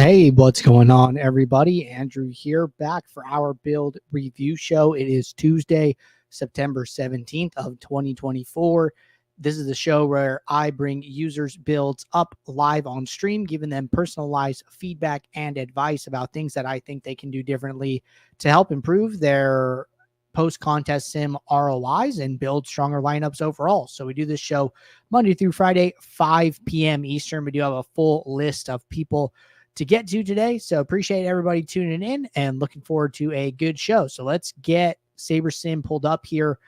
Hey, what's going on, everybody? Andrew here, back for our build review show. It is Tuesday, September 17th of 2024. This is the show where I bring users' builds up live on stream, giving them personalized feedback and advice about things that I think they can do differently to help improve their post-contest sim ROIs and build stronger lineups overall. So we do this show Monday through Friday, 5 p.m. Eastern. We do have a full list of people to get to today. So appreciate everybody tuning in and looking forward to a good show. So let's get SaberSim pulled up here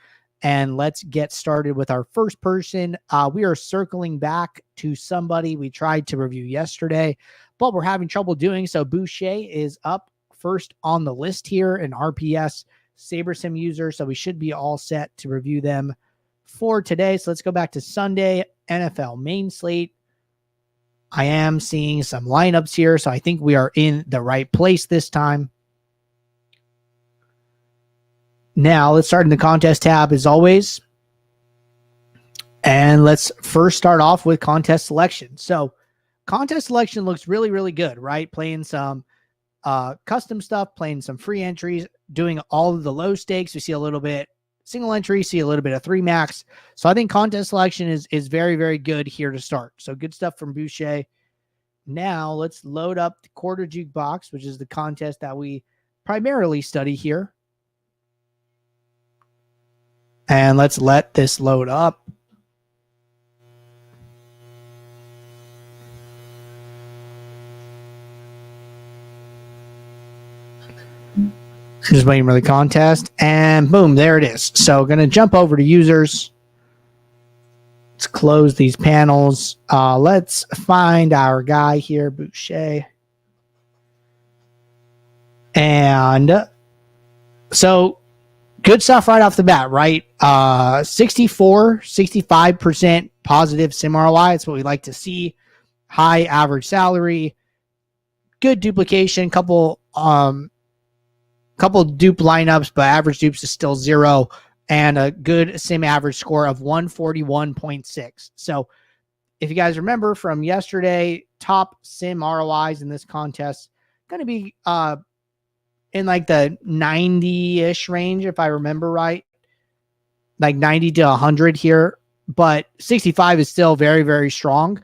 and let's get started with our first person. We are circling back to somebody we tried to review yesterday, but we're having trouble doing so. Boucher is up first on the list here, an RPS SaberSim user. So we should be all set to review them for today. So let's go back to Sunday, NFL main slate. I am seeing some lineups here, so I think we are in the right place this time. Now, let's start in the contest tab as always. And let's first start off with contest selection. So, contest selection looks really, really good, right? Playing some custom stuff, playing some free entries, doing all of the low stakes. We see a little bit single entry, see a little bit of 3 max. So I think contest selection is very, very good here to start. So good stuff from Boucher. Now let's load up the quarter jukebox, which is the contest that we primarily study here. And let's let this load up. Just waiting for the contest, and boom, there it is. So going to jump over to users. Let's close these panels. Let's find our guy here, Boucher. And so good stuff right off the bat, right? 65% positive sim ROI. That's what we like to see. High average salary, good duplication, couple dupe lineups, but average dupes is still 0, and a good sim average score of 141.6. So if you guys remember from yesterday, top sim ROIs in this contest going to be in like the 90-ish range, if I remember right, like 90 to 100 here, but 65 is still very, very strong.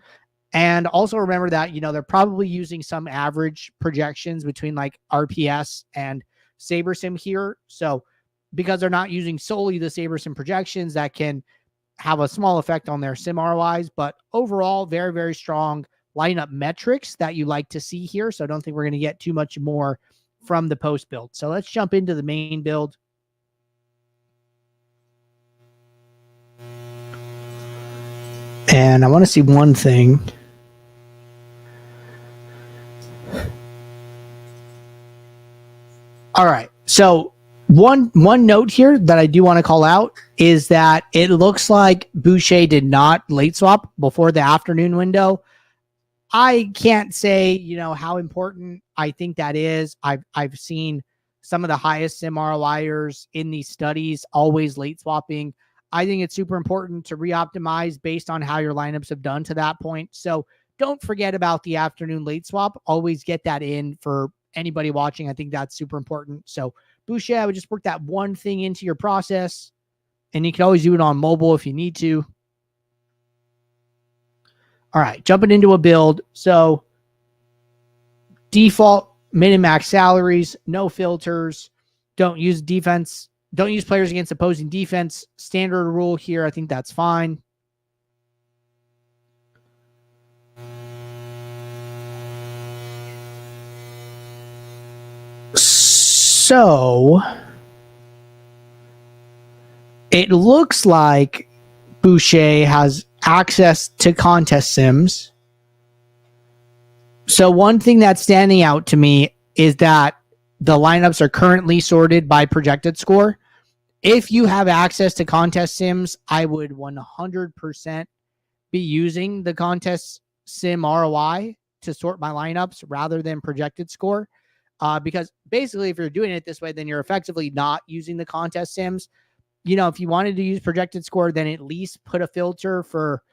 And also remember that, they're probably using some average projections between like RPS and SaberSim here. So because they're not using solely the SaberSim projections, that can have a small effect on their sim ROIs, but overall very, very strong lineup metrics that you like to see here. So I don't think we're going to get too much more from the post build. So let's jump into the main build. And I want to see one thing. All right. So one note here that I do want to call out is that it looks like Boucher did not late swap before the afternoon window. I can't say, how important I think that is. I've seen some of the highest sim ROIers in these studies always late swapping. I think it's super important to re-optimize based on how your lineups have done to that point. So don't forget about the afternoon late swap. Always get that in for anybody watching. I think that's super important. So Boucher, I would just work that one thing into your process, and you can always do it on mobile if you need to. All right, jumping into a build. So default min and max salaries, no filters, don't use defense, don't use players against opposing defense. Standard rule here. I think that's fine. So it looks like Boucher has access to contest sims. So one thing that's standing out to me is that the lineups are currently sorted by projected score. If you have access to contest sims, I would 100% be using the contest sim ROI to sort my lineups rather than projected score. Because basically, if you're doing it this way, then you're effectively not using the contest sims. If you wanted to use projected score, then at least put a filter for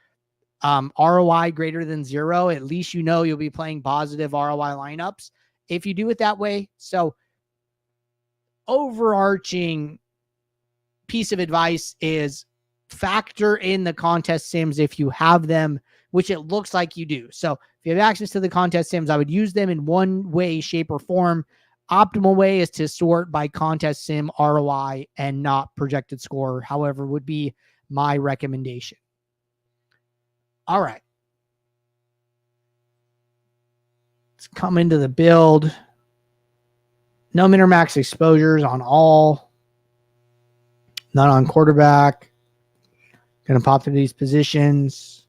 ROI greater than 0, at least you know you'll be playing positive ROI lineups if you do it that way. So overarching piece of advice is factor in the contest sims if you have them, which it looks like you do. So if you have access to the contest sims, I would use them in one way, shape, or form. Optimal way is to sort by contest sim ROI and not projected score, however, would be my recommendation. All right. Let's come into the build. No min or max exposures on all. None on quarterback. Going to pop through these positions.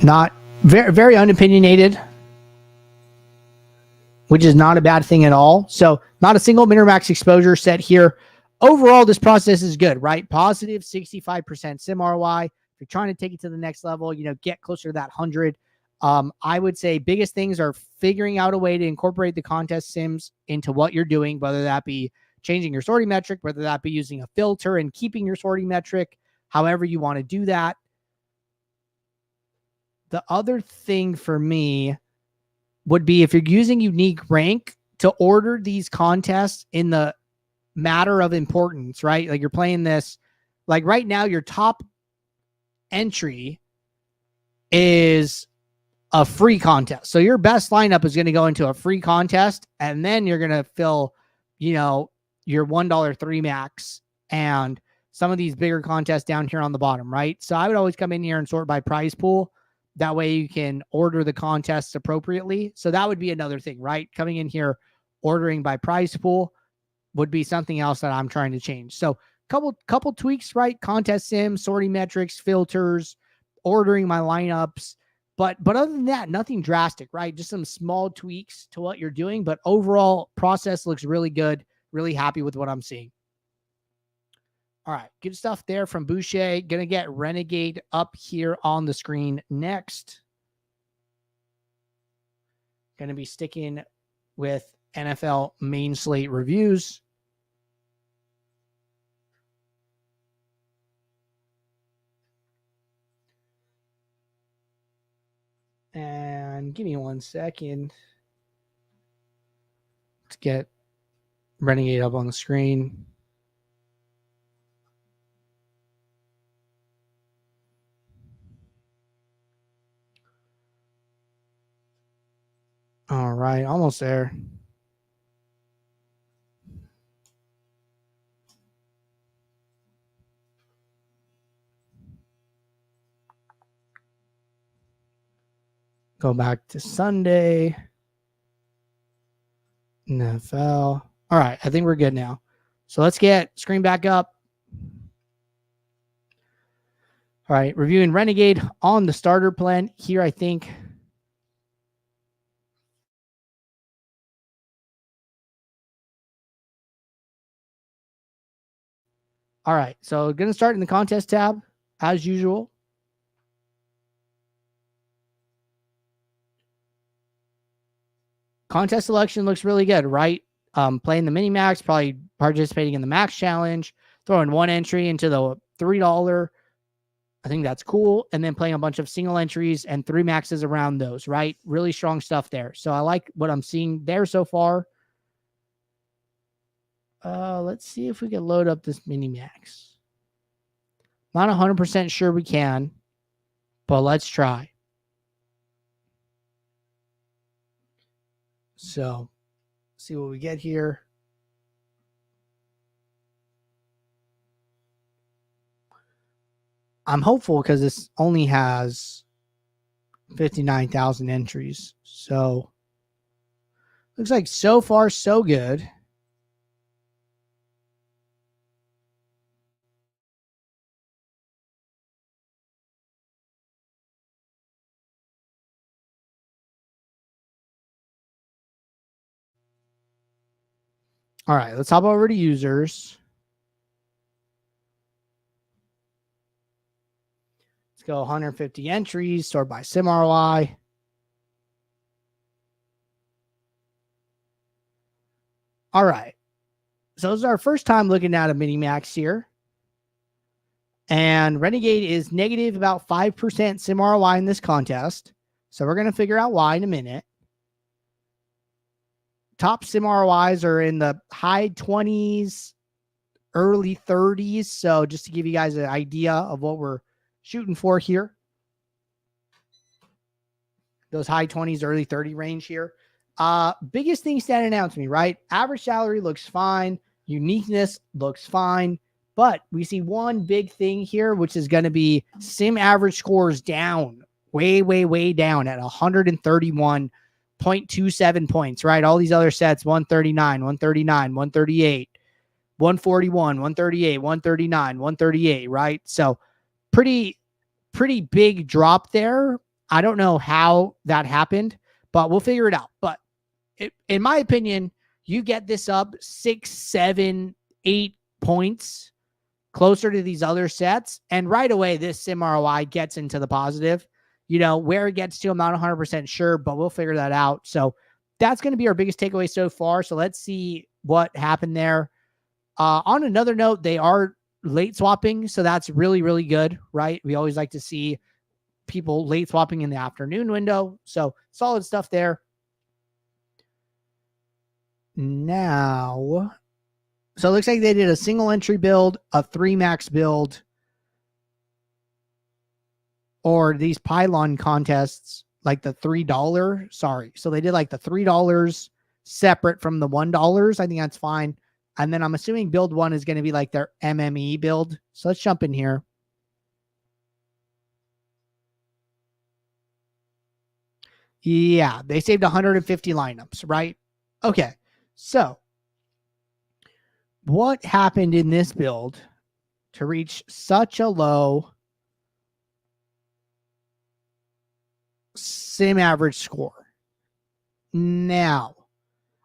Not very, very unopinionated, which is not a bad thing at all. So not a single min or max exposure set here. Overall, this process is good, right? Positive 65% sim ROI. If you're trying to take it to the next level, get closer to that 100. I would say biggest things are figuring out a way to incorporate the contest sims into what you're doing, whether that be changing your sorting metric, whether that be using a filter and keeping your sorting metric, however you want to do that. The other thing for me would be if you're using unique rank to order these contests in the matter of importance, right? Like you're playing this, like right now, your top entry is a free contest. So your best lineup is going to go into a free contest, and then you're going to fill, your $1 3 max and some of these bigger contests down here on the bottom, right? So I would always come in here and sort by prize pool. That way you can order the contests appropriately. So that would be another thing, right? Coming in here, ordering by prize pool would be something else that I'm trying to change. So couple tweaks, right? Contest sim, sorting metrics, filters, ordering my lineups. But other than that, nothing drastic, right? Just some small tweaks to what you're doing. But overall process looks really good. Really happy with what I'm seeing. All right, good stuff there from Boucher. Gonna get Renegade up here on the screen next. Gonna be sticking with NFL main slate reviews. And give me 1 second to get Renegade up on the screen. All right, almost there. Go back to Sunday. NFL. All right, I think we're good now. So let's get screen back up. All right, reviewing Renegade on the starter plan here, I think. All right, so going to start in the contest tab as usual. Contest selection looks really good, right? Playing the mini max, probably participating in the max challenge, throwing one entry into the $3. I think that's cool. And then playing a bunch of single entries and 3 maxes around those, right? Really strong stuff there. So I like what I'm seeing there so far. Let's see if we can load up this mini max. Not 100% sure we can, but let's try. So, see what we get here. I'm hopeful because this only has 59,000 entries. So, looks like so far so good. All right, let's hop over to users. Let's go 150 entries, sort by sim ROI. All right. So this is our first time looking at a mini max here. And Renegade is negative about 5% sim ROI in this contest. So we're going to figure out why in a minute. Top sim ROIs are in the high 20s, early 30s. So just to give you guys an idea of what we're shooting for here. Those high 20s, early 30 range here. Biggest thing standing out to me, right? Average salary looks fine. Uniqueness looks fine. But we see one big thing here, which is going to be sim average scores down, way, way, way down at 131.27 points, right? All these other sets, 139, 139, 138, 141, 138, 139, 138, right? So pretty big drop there. I don't know how that happened, but we'll figure it out. But in my opinion, you get this up 6, 7, 8 points closer to these other sets, and right away this sim ROI gets into the positive. Where it gets to, I'm not 100% sure, but we'll figure that out. So that's going to be our biggest takeaway so far. So let's see what happened there. On another note, they are late swapping, so that's really, really good, right? We always like to see people late swapping in the afternoon window. So solid stuff there. Now, so it looks like they did a single entry build, a 3 max build, or these pylon contests, like the $3. Sorry. So they did like the $3 separate from the $1. I think that's fine. And then I'm assuming build 1 is going to be like their MME build. So let's jump in here. Yeah, they saved 150 lineups, right? Okay. So what happened in this build to reach such a low sim average score? Now,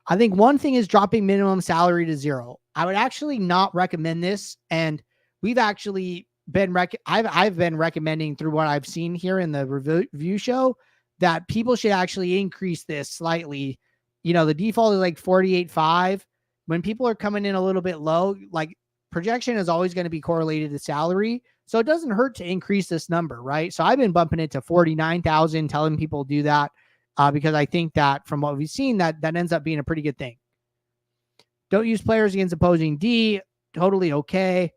I think one thing is dropping minimum salary to 0. I would actually not recommend this, and we've actually been I've been recommending through what I've seen here in the review show that people should actually increase this slightly. The default is like 48.5. When people are coming in a little bit low, like projection is always going to be correlated to salary. So it doesn't hurt to increase this number, right? So I've been bumping it to 49,000, telling people do that because I think that from what we've seen, that ends up being a pretty good thing. Don't use players against opposing D. Totally okay.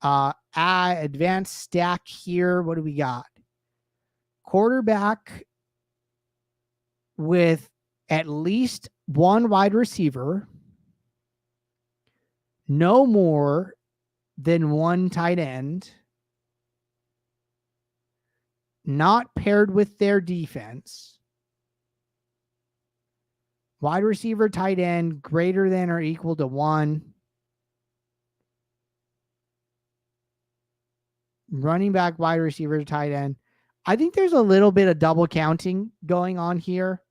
Advanced stack here. What do we got? Quarterback with at least one wide receiver, no more than one tight end, not paired with their defense, wide receiver, tight end, greater than or equal to 1, running back, wide receiver, tight end. I think there's a little bit of double counting going on here.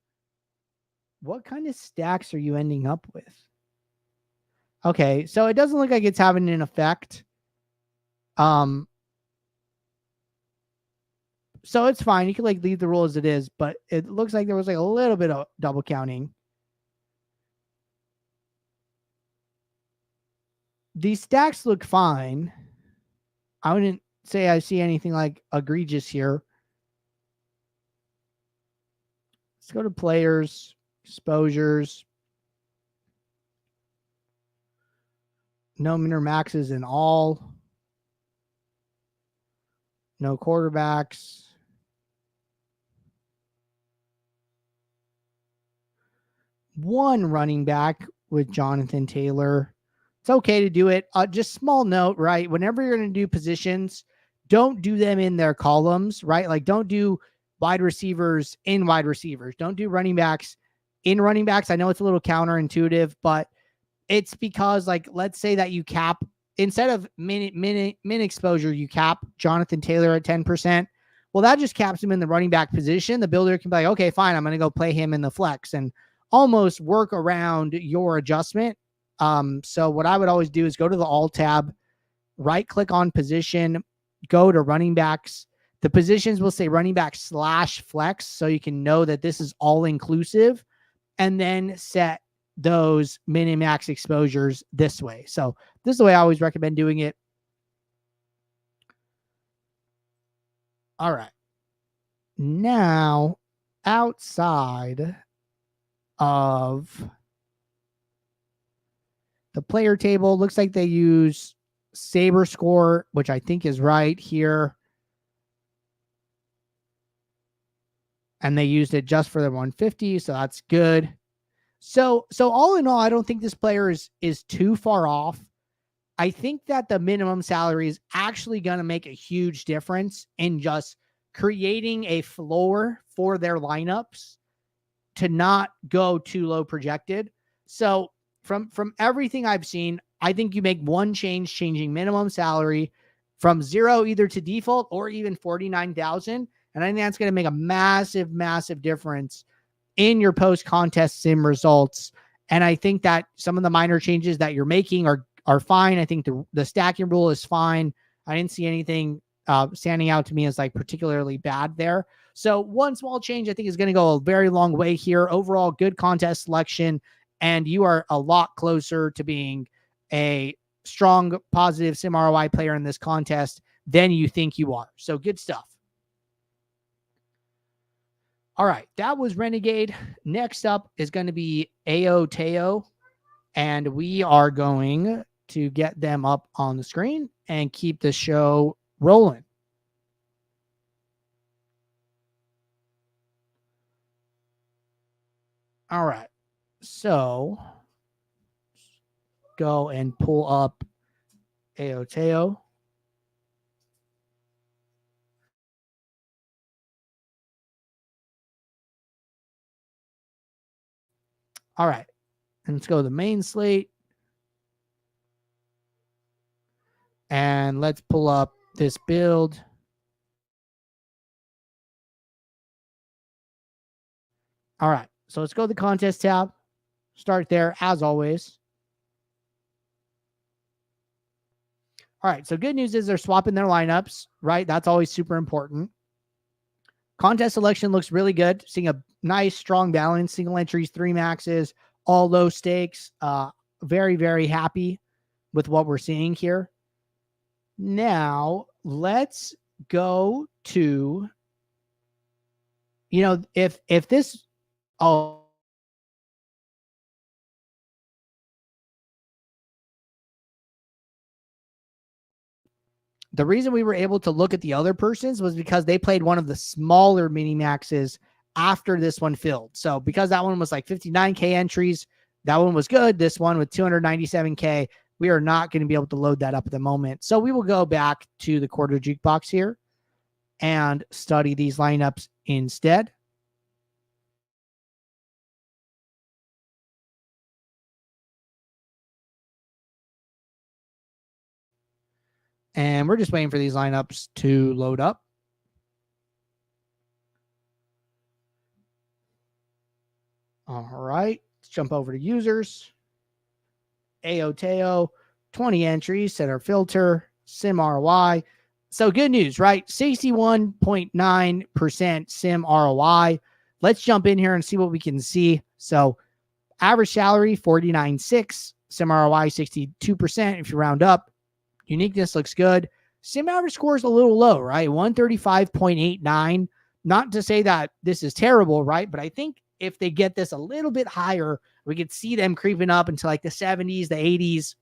What kind of stacks are you ending up with? Okay, so it doesn't look like it's having an effect. So it's fine. You can like leave the rule as it is, but it looks like there was like a little bit of double counting. These stacks look fine. I wouldn't say I see anything like egregious here. Let's go to players, exposures. No minor maxes in all. No quarterbacks. One running back with Jonathan Taylor. It's okay to do it. Just small note, right? Whenever you're going to do positions, don't do them in their columns, right? Like don't do wide receivers in wide receivers. Don't do running backs in running backs. I know it's a little counterintuitive, but it's because like, let's say that you cap, instead of min exposure, you cap Jonathan Taylor at 10%. Well, that just caps him in the running back position. The builder can be like, okay, fine, I'm going to go play him in the flex and almost work around your adjustment. So what I would always do is go to the Alt tab, right click on position, go to running backs. The positions will say running back / flex. So you can know that this is all inclusive, and then set those min and max exposures this way. So this is the way I always recommend doing it. All right. Now, outside of the player table, looks like they use Saber Score, which I think is right here. And they used it just for the 150, so that's good. So all in all, I don't think this player is too far off. I think that the minimum salary is actually going to make a huge difference in just creating a floor for their lineups to not go too low projected. So from everything I've seen, I think you make one change, changing minimum salary from 0 either to default or even 49,000. And I think that's going to make a massive, massive difference in your post-contest sim results. And I think that some of the minor changes that you're making are fine. I think the stacking rule is fine. I didn't see anything standing out to me as like particularly bad there. So one small change I think is going to go a very long way here. Overall, good contest selection, and you are a lot closer to being a strong, positive sim ROI player in this contest than you think you are. So good stuff. All right, that was Renegade. Next up is going to be Aoteo, and we are going to get them up on the screen and keep the show rolling. All right, so go and pull up Aoteo. All right, and let's go to the main slate. And let's pull up this build. All right, so let's go to the contest tab. Start there as always. All right, so good news is they're swapping their lineups, right? That's always super important. Contest selection looks really good. Seeing a nice, strong balance, single entries, 3 maxes, all low stakes. Very, very happy with what we're seeing here. Now, let's go to, if this, the reason we were able to look at the other persons was because they played one of the smaller mini maxes after this one filled. So because that one was like 59K entries, that one was good. This one with 297K, we are not going to be able to load that up at the moment. So we will go back to the quarter jukebox here and study these lineups instead. And we're just waiting for these lineups to load up. All right, let's jump over to users. Aoteo, 20 entries, set our filter, sim ROI. So good news, right? 61.9% sim ROI. Let's jump in here and see what we can see. So average salary, 49.6, sim ROI, 62% if you round up. Uniqueness looks good. Sim average score is a little low, right? 135.89. Not to say that this is terrible, right? But I think if they get this a little bit higher, we could see them creeping up into like the 70s, the 80s,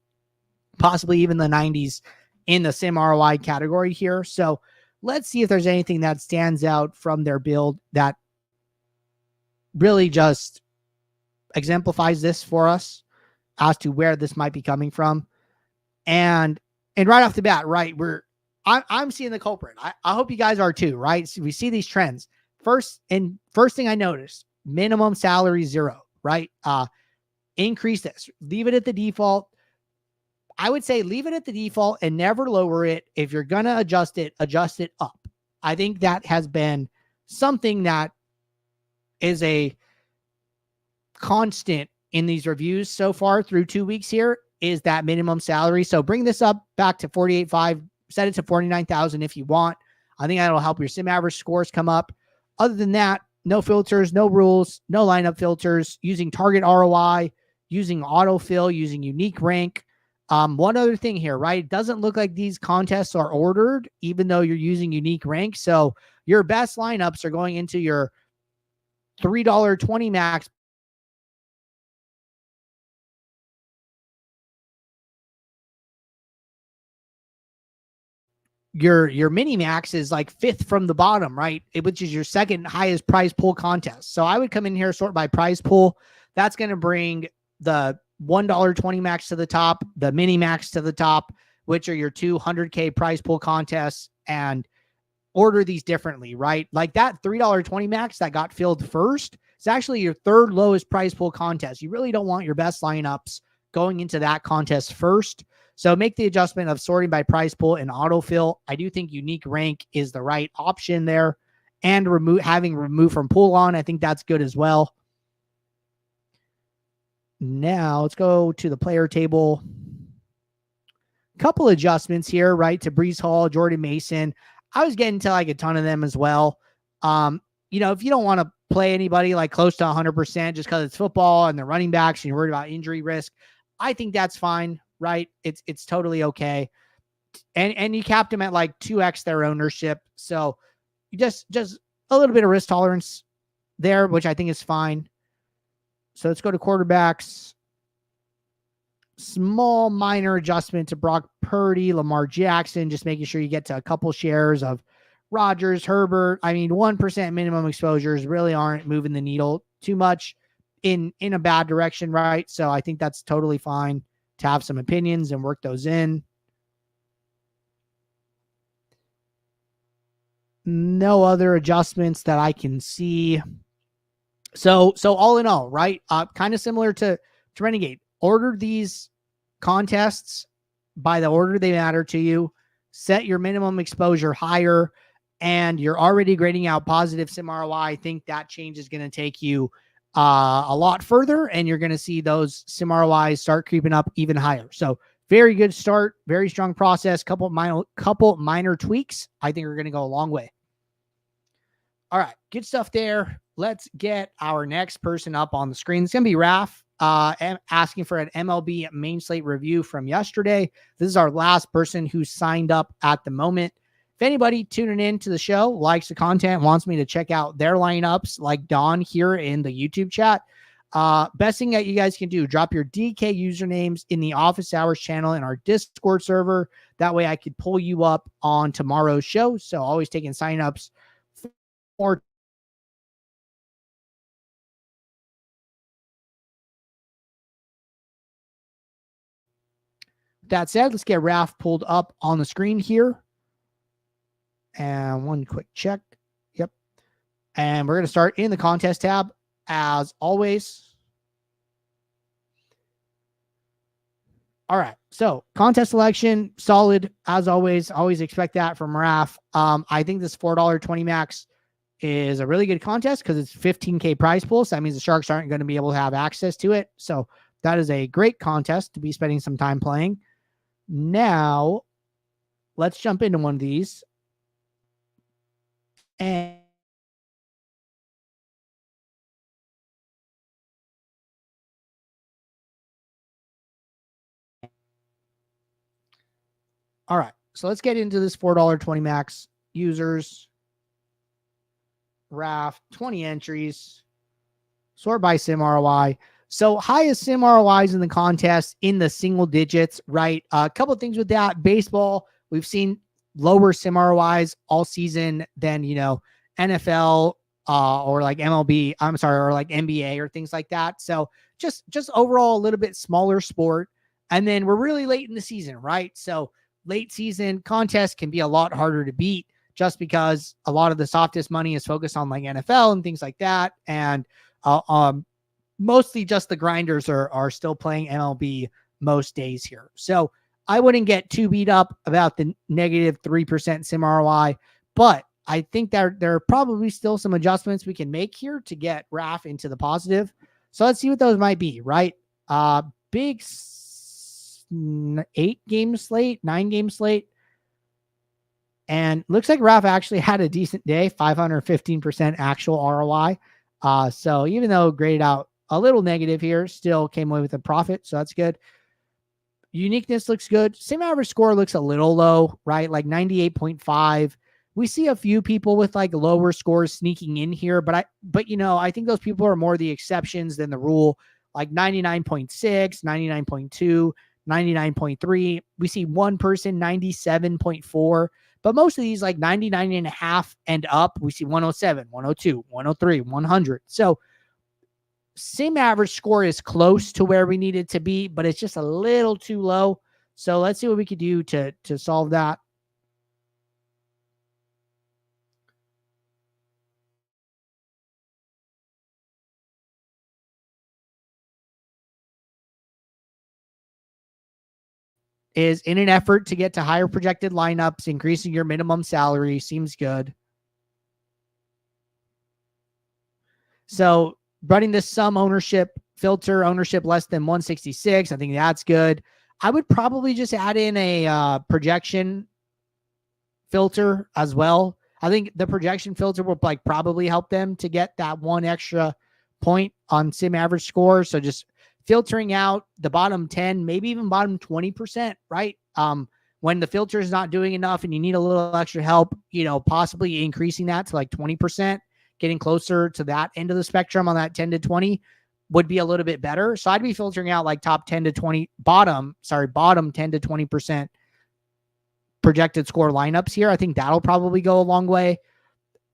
possibly even the 90s in the sim ROI category here. So let's see if there's anything that stands out from their build that really just exemplifies this for us as to where this might be coming from. And right off the bat, right, I'm seeing the culprit. I hope you guys are too, right? So we see these trends. First thing I noticed, minimum salary 0, right? Increase this. Leave it at the default. I would say leave it at the default and never lower it. If you're going to adjust it up. I think that has been something that is a constant in these reviews so far through 2 weeks here is that minimum salary. So bring this up back to 48.5, set it to 49,000 if you want. I think that'll help your sim average scores come up. Other than that, no filters, no rules, no lineup filters, using target ROI, using autofill, using unique rank. One other thing here, right? It doesn't look like these contests are ordered, even though you're using unique rank. So your best lineups are going into your $3.20 max. Your mini max is like fifth from the bottom, right? Which is your second highest prize pool contest. So I would come in here, sort by prize pool. That's going to bring the $1.20 max to the top, the mini max to the top, which are your 200K prize pool contests, and order these differently, right? Like that $3.20 max that got filled first, it's actually your third lowest prize pool contest. You really don't want your best lineups going into that contest first. So make the adjustment of sorting by prize pool and autofill. I do think unique rank is the right option there, and having remove from pool on, I think that's good as well. Now let's go to the player table. Couple adjustments here, right? To Breece Hall, Jordan Mason. I was getting to like a ton of them as well. If you don't want to play anybody like close to 100% just because it's football and they're running backs and you're worried about injury risk, I think that's fine, right? It's totally okay. And you capped them at like 2x their ownership. So you just a little bit of risk tolerance there, which I think is fine. So let's go to quarterbacks. Small minor adjustment to Brock Purdy, Lamar Jackson, just making sure you get to a couple shares of Rodgers, Herbert. I mean, 1% minimum exposures really aren't moving the needle too much in a bad direction, right? So I think that's totally fine to have some opinions and work those in. No other adjustments that I can see. So all in all, right? Kind of similar to Renegade. Order these contests by the order they matter to you. Set your minimum exposure higher, and you're already grading out positive sim ROI. I think that change is going to take you a lot further, and you're going to see those sim ROIs start creeping up even higher. So very good start, very strong process. Couple minor tweaks, I think, are going to go a long way. All right, good stuff there. Let's get our next person up on the screen. It's going to be Raf. Asking for an MLB main slate review from yesterday. This is our last person who signed up at the moment. If anybody tuning in to the show likes the content, wants me to check out their lineups like Don here in the YouTube chat, best thing that you guys can do, drop your DK usernames in the office hours channel in our Discord server. That way I could pull you up on tomorrow's show. So always taking signups for that said, let's get Raf pulled up on the screen here. And one quick check. Yep. And we're going to start in the contest tab as always. All right. So contest selection, solid as always. Always expect that from Raf. I think this $4.20 max is a really good contest because it's 15K prize pool. So that means the Sharks aren't going to be able to have access to it. So that is a great contest to be spending some time playing. Now, let's jump into one of these. And all right, so let's get into this $4.20 max. Users, Raf, 20 entries, sort by sim ROI. So highest sim ROIs in the contest in the single digits, right? A couple of things with that. Baseball, we've seen lower sim ROIs all season than, NFL or like MLB, or like NBA or things like that. So just overall a little bit smaller sport. And then we're really late in the season, right? So late season contests can be a lot harder to beat just because a lot of the softest money is focused on like NFL and things like that. And mostly just the grinders are still playing MLB most days here. So I wouldn't get too beat up about the negative 3% sim ROI, but I think there are probably still some adjustments we can make here to get Raf into the positive. So let's see what those might be, right? Big 9-game slate. And looks like Raf actually had a decent day, 515% actual ROI. So even though graded out a little negative here, still came away with a profit. So that's good. Uniqueness looks good. Sim average score looks a little low, right? Like 98.5. We see a few people with like lower scores sneaking in here, but I think those people are more the exceptions than the rule. Like 99.6, 99.2, 99.3. We see one person 97.4, but most of these like 99 and a half and up, we see 107, 102, 103, 100. So sim average score is close to where we need it to be, but it's just a little too low. So let's see what we could do to solve that. Is in an effort to get to higher projected lineups, increasing your minimum salary seems good. So running this sum ownership filter, ownership less than 166, I think that's good. I would probably just add in a projection filter as well. I think the projection filter will like probably help them to get that one extra point on sim average score. So just filtering out the bottom 10, maybe even bottom 20%, right? When the filter is not doing enough and you need a little extra help, possibly increasing that to like 20%, getting closer to that end of the spectrum on that 10 to 20 would be a little bit better. So I'd be filtering out like top 10 to 20, bottom 10 to 20% projected score lineups here. I think that'll probably go a long way.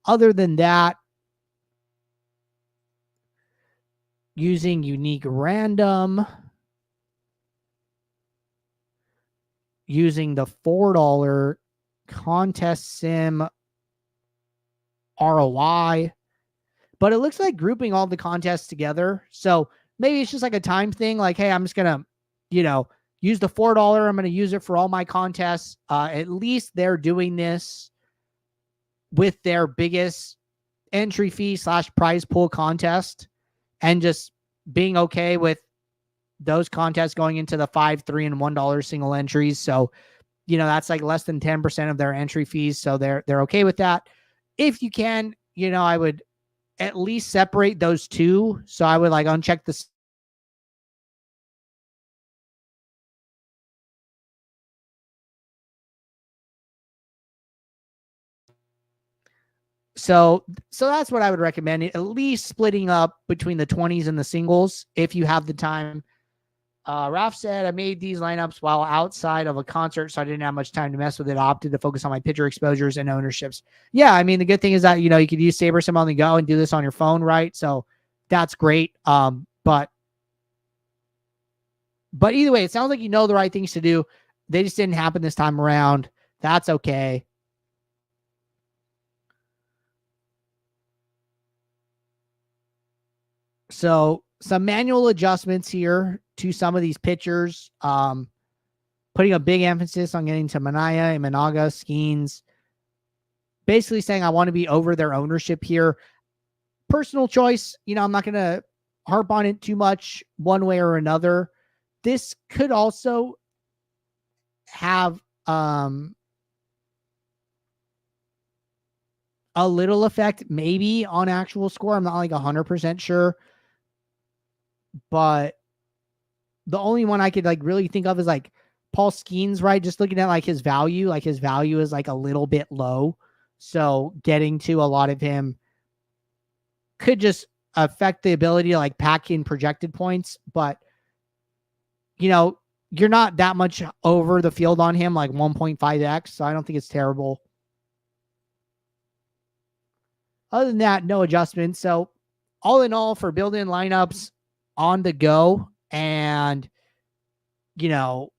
Other than that, using unique random, using the $4 contest sim ROI, but it looks like grouping all the contests together. So maybe it's just like a time thing. Like, hey, I'm just going to, use the $4. I'm going to use it for all my contests. At least they're doing this with their biggest entry fee / prize pool contest and just being okay with those contests going into the $5, $3, and $1 single entries. So, that's like less than 10% of their entry fees. So they're okay with that. If you can, I would at least separate those two. So I would like uncheck this. So that's what I would recommend. At least splitting up between the 20s and the singles if you have the time. Ralph said, I made these lineups while outside of a concert, so I didn't have much time to mess with it. I opted to focus on my pitcher exposures and ownerships. Yeah, I mean, the good thing is that, you could use SaberSim on the go and do this on your phone, right? So that's great. But either way, it sounds like you know the right things to do. They just didn't happen this time around. That's okay. So some manual adjustments here to some of these pitchers. Putting a big emphasis on getting to Manaya, Imanaga, Skeens. Basically saying I want to be over their ownership here. Personal choice. I'm not going to harp on it too much one way or another. This could also have a little effect maybe on actual score. I'm not like 100% sure. But the only one I could like really think of is like Paul Skeens, right? Just looking at like his value is like a little bit low. So getting to a lot of him could just affect the ability to like pack in projected points. But, you're not that much over the field on him, like 1.5x. So I don't think it's terrible. Other than that, no adjustments. So all in all, for building lineups on the go and, doing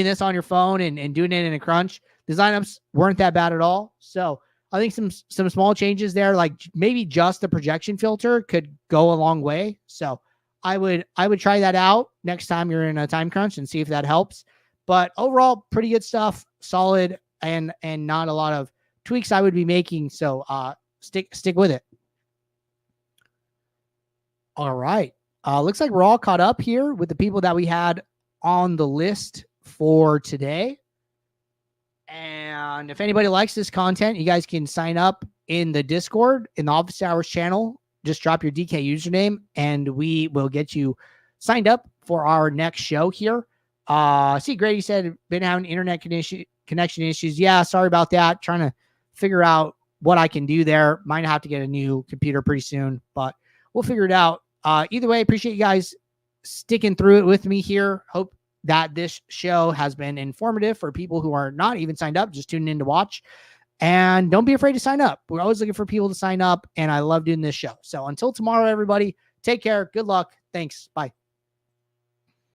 this on your phone and doing it in a crunch, the lineups weren't that bad at all. So I think some small changes there, like maybe just the projection filter could go a long way. So I would try that out next time you're in a time crunch and see if that helps. But overall, pretty good stuff, solid, and not a lot of tweaks I would be making. So stick with it. All right. Looks like we're all caught up here with the people that we had on the list for today. And if anybody likes this content, you guys can sign up in the Discord, in the Office Hours channel. Just drop your DK username and we will get you signed up for our next show here. See, Grady said, been having internet connection issues. Yeah, sorry about that. Trying to figure out what I can do there. Might have to get a new computer pretty soon, but we'll figure it out. Either way, appreciate you guys sticking through it with me here. Hope that this show has been informative for people who are not even signed up, just tuning in to watch. And don't be afraid to sign up. We're always looking for people to sign up, and I love doing this show. So until tomorrow, everybody, take care. Good luck. Thanks. Bye.